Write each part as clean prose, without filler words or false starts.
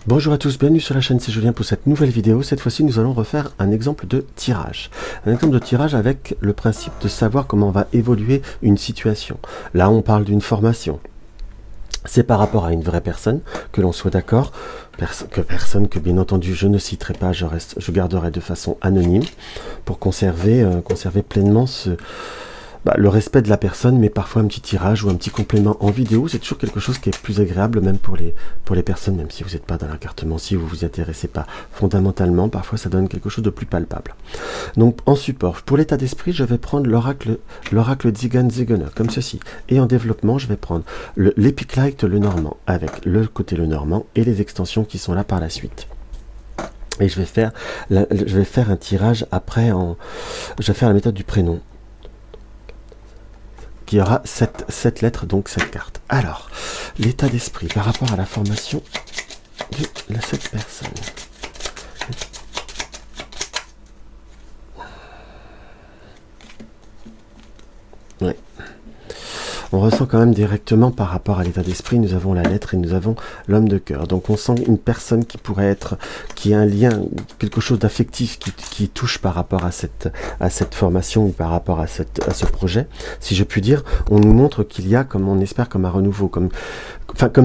Bonjour à tous, bienvenue sur la chaîne, c'est Julien pour cette nouvelle vidéo. Cette fois-ci, nous allons refaire un exemple de tirage. Un exemple de tirage avec le principe de savoir comment va évoluer une situation. Là, on parle d'une formation. C'est par rapport à une vraie personne, que l'on soit d'accord, que bien entendu je ne citerai pas, je garderai de façon anonyme pour conserver pleinement le respect de la personne, mais parfois un petit tirage ou un petit complément en vidéo, c'est toujours quelque chose qui est plus agréable même pour les personnes, même si vous n'êtes pas dans l'incartomancie, vous vous intéressez pas fondamentalement, parfois ça donne quelque chose de plus palpable. Donc en support, pour l'état d'esprit, je vais prendre l'oracle Zigan Zigener, comme ceci, et en développement, je vais prendre l'Epic Light le Normand, avec le côté le Normand et les extensions qui sont là par la suite. Et je vais faire un tirage après je vais faire la méthode du prénom, qui aura 7 lettres, donc 7 cartes. Alors, l'état d'esprit par rapport à la formation de cette personne. Ouais. On ressent quand même directement par rapport à l'état d'esprit, nous avons la lettre et nous avons l'homme de cœur. Donc on sent une personne qui a un lien, quelque chose d'affectif qui touche par rapport à cette formation ou par rapport à ce projet. Si je puis dire, on nous montre qu'il y a, comme on espère, comme un renouveau, comme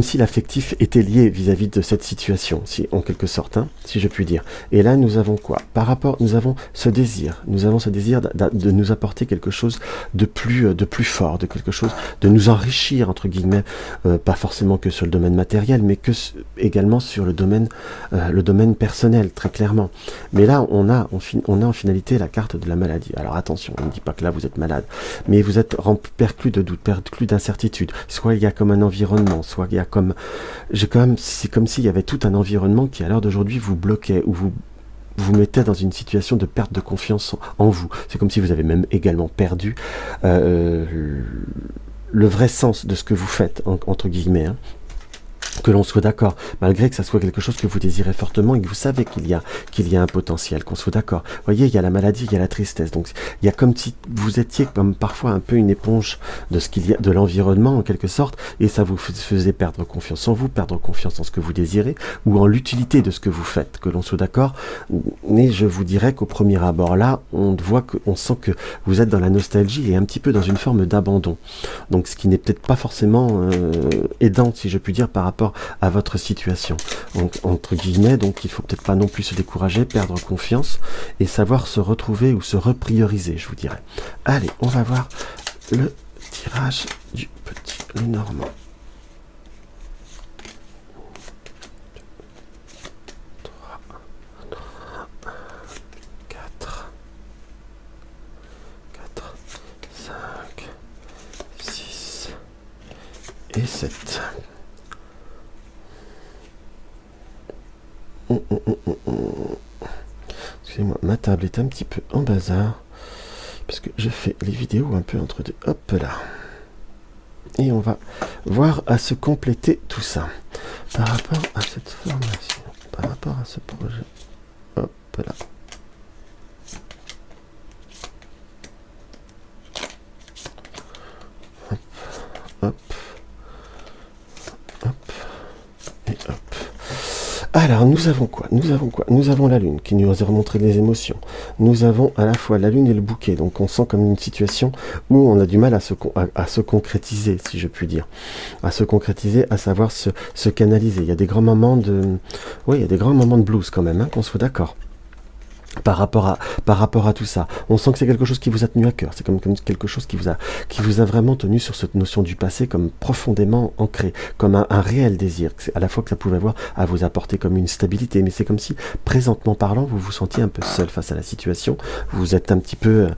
si l'affectif était lié vis-à-vis de cette situation, en quelque sorte, hein, si je puis dire. Et là, nous avons quoi? Nous avons ce désir de nous apporter quelque chose de plus fort, de quelque chose, de nous enrichir, entre guillemets, pas forcément que sur le domaine matériel, mais également sur le domaine personnel, très clairement. Mais là, on a en finalité la carte de la maladie. Alors attention, on ne dit pas que là vous êtes malade, mais vous êtes perclus de doute, perclus d'incertitude. Soit il y a comme un environnement, soit il y a c'est comme s'il y avait tout un environnement qui à l'heure d'aujourd'hui vous bloquait ou vous mettez dans une situation de perte de confiance en vous. C'est comme si vous avez même également perdu le vrai sens de ce que vous faites, entre guillemets, hein. Que l'on soit d'accord, malgré que ça soit quelque chose que vous désirez fortement et que vous savez qu'il y a un potentiel, qu'on soit d'accord. Vous voyez, il y a la maladie, il y a la tristesse, donc il y a comme si vous étiez comme parfois un peu une éponge de ce qu'il y a, de l'environnement en quelque sorte, et ça vous faisait perdre confiance en vous, perdre confiance en ce que vous désirez, ou en l'utilité de ce que vous faites, que l'on soit d'accord. Mais je vous dirais qu'au premier abord là, on sent que vous êtes dans la nostalgie et un petit peu dans une forme d'abandon. Donc ce qui n'est peut-être pas forcément aidant, si je puis dire, par rapport à votre situation, donc, entre guillemets. Donc il faut peut-être pas non plus se décourager, perdre confiance et savoir se retrouver ou se reprioriser, je vous dirais. Allez, on va voir le tirage du petit Lenormand. 4, 5, 6 et 7. Excusez-moi, ma table est un petit peu en bazar parce que je fais les vidéos un peu entre deux. Hop là. Et on va voir à se compléter tout ça par rapport à cette formation, par rapport à ce projet. Hop là. Hop, hop, hop et hop. Alors, nous avons quoi? Nous avons la lune qui nous a remontré les émotions. Nous avons à la fois la lune et le bouquet. Donc, on sent comme une situation où on a du mal à se concrétiser, si je puis dire. À se concrétiser, à savoir se canaliser. Il y a des grands moments de blues quand même, hein, qu'on soit d'accord. Par rapport à tout ça, on sent que c'est quelque chose qui vous a tenu à cœur, c'est comme quelque chose qui vous a vraiment tenu sur cette notion du passé comme profondément ancré, comme un réel désir, à la fois que ça pouvait avoir à vous apporter comme une stabilité, mais c'est comme si, présentement parlant, vous vous sentiez un peu seul face à la situation, vous êtes un petit peu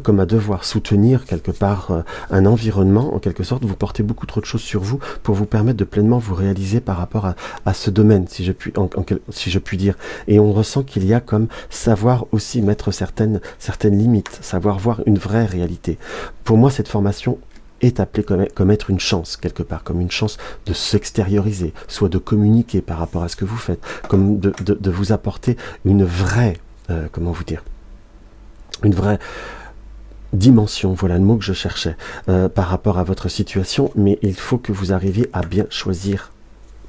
comme à devoir soutenir quelque part un environnement, en quelque sorte, vous portez beaucoup trop de choses sur vous pour vous permettre de pleinement vous réaliser par rapport à ce domaine, si je puis dire, et on ressent qu'il y a comme savoir aussi mettre certaines limites, savoir voir une vraie réalité. Pour moi, cette formation est appelée comme être une chance, quelque part, comme une chance de s'extérioriser, soit de communiquer par rapport à ce que vous faites, comme de vous apporter une vraie, une vraie dimension, voilà le mot que je cherchais, par rapport à votre situation, mais il faut que vous arriviez à bien choisir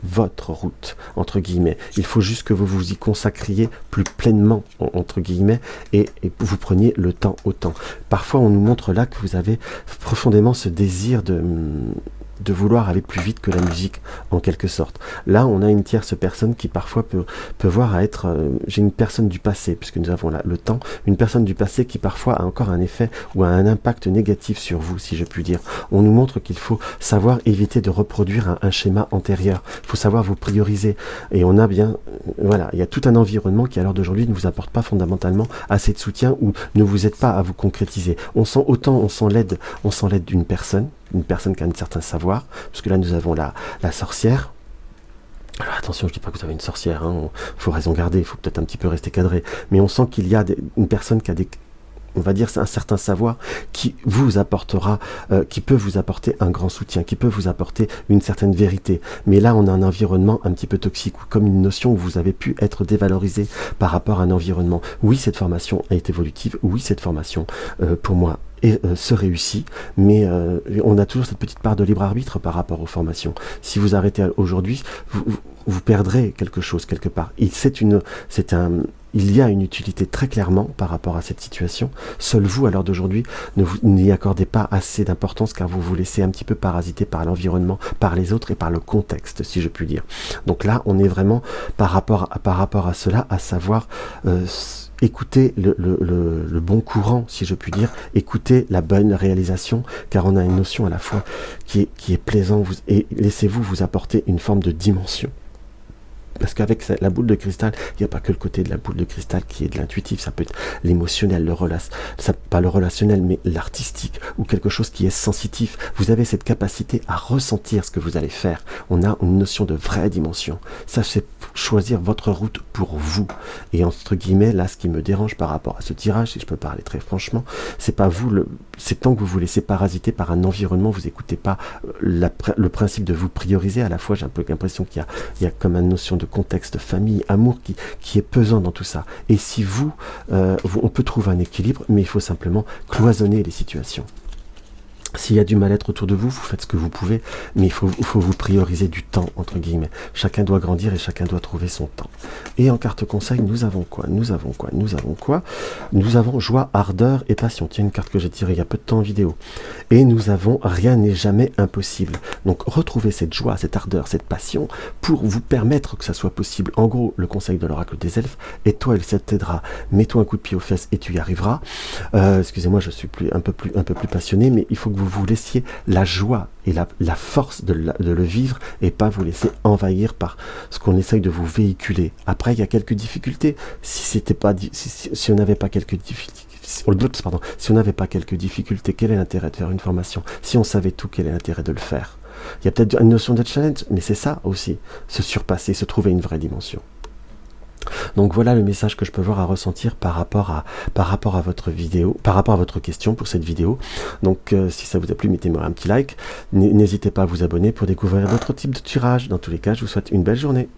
votre route, entre guillemets. Il faut juste que vous vous y consacriez plus pleinement, entre guillemets, et vous preniez le temps au temps. Parfois, on nous montre là que vous avez profondément ce désir de vouloir aller plus vite que la musique, en quelque sorte. Là, on a une tierce personne qui parfois peut voir à être... j'ai une personne du passé, puisque nous avons là le temps, une personne du passé qui parfois a encore un effet ou a un impact négatif sur vous, si je puis dire. On nous montre qu'il faut savoir éviter de reproduire un schéma antérieur. Il faut savoir vous prioriser. Et on a bien... voilà, il y a tout un environnement qui, à l'heure d'aujourd'hui, ne vous apporte pas fondamentalement assez de soutien ou ne vous aide pas à vous concrétiser. On sent l'aide d'une personne, qui a un certain savoir, parce que là nous avons la sorcière. Alors attention, je dis pas que vous avez une sorcière, hein, faut raison garder, il faut peut-être un petit peu rester cadré, mais on sent qu'il y a une personne qui a on va dire un certain savoir qui vous apportera, qui peut vous apporter un grand soutien, qui peut vous apporter une certaine vérité. Mais là, on a un environnement un petit peu toxique, ou comme une notion où vous avez pu être dévalorisé par rapport à un environnement. Oui, cette formation est évolutive, oui, cette formation, pour moi, se réussit, mais on a toujours cette petite part de libre arbitre par rapport aux formations. Si vous arrêtez aujourd'hui, vous perdrez quelque chose quelque part. Il y a une utilité très clairement par rapport à cette situation. Seul vous, à l'heure d'aujourd'hui, n'y accordez pas assez d'importance car vous vous laissez un petit peu parasiter par l'environnement, par les autres et par le contexte, si je puis dire. Donc là, on est vraiment par rapport à cela, à savoir écoutez le bon courant, si je puis dire, écoutez la bonne réalisation, car on a une notion à la fois qui est plaisant, et laissez-vous vous apporter une forme de dimension. Parce qu'avec la boule de cristal, il n'y a pas que le côté de la boule de cristal qui est de l'intuitif, ça peut être l'émotionnel, pas le relationnel, mais l'artistique, ou quelque chose qui est sensitif. Vous avez cette capacité à ressentir ce que vous allez faire. On a une notion de vraie dimension. Sachez choisir votre route pour vous. Et entre guillemets, là, ce qui me dérange par rapport à ce tirage, si je peux parler très franchement, c'est pas vous, c'est tant que vous vous laissez parasiter par un environnement, vous n'écoutez pas le principe de vous prioriser. À la fois, j'ai un peu l'impression qu'il y a comme une notion de contexte, famille, amour qui est pesant dans tout ça. Et si on peut trouver un équilibre, mais il faut simplement cloisonner les situations. S'il y a du mal-être autour de vous, vous faites ce que vous pouvez, mais il faut vous prioriser du temps, entre guillemets. Chacun doit grandir et chacun doit trouver son temps. Et en carte conseil, nous avons quoi? Nous avons joie, ardeur et passion. Tiens, une carte que j'ai tirée il y a peu de temps en vidéo. Et nous avons rien n'est jamais impossible. Donc retrouvez cette joie, cette ardeur, cette passion pour vous permettre que ça soit possible. En gros, le conseil de l'oracle des elfes, et toi, il t'aidera. Mets-toi un coup de pied aux fesses et tu y arriveras. Excusez-moi, je suis un peu plus passionné, mais il faut que vous vous laissiez la joie et la force de le vivre et pas vous laisser envahir par ce qu'on essaye de vous véhiculer. Après, il y a quelques difficultés. Si on n'avait pas quelques difficultés, si on n'avait pas quelques difficultés, quel est l'intérêt de faire une formation? Si on savait tout, quel est l'intérêt de le faire? Il y a peut-être une notion de challenge, mais c'est ça aussi, se surpasser, se trouver une vraie dimension. Donc voilà le message que je peux voir à ressentir par rapport à votre vidéo, par rapport à votre question pour cette vidéo. Donc si ça vous a plu, mettez-moi un petit like. N'hésitez pas à vous abonner pour découvrir d'autres types de tirages. Dans tous les cas, je vous souhaite une belle journée.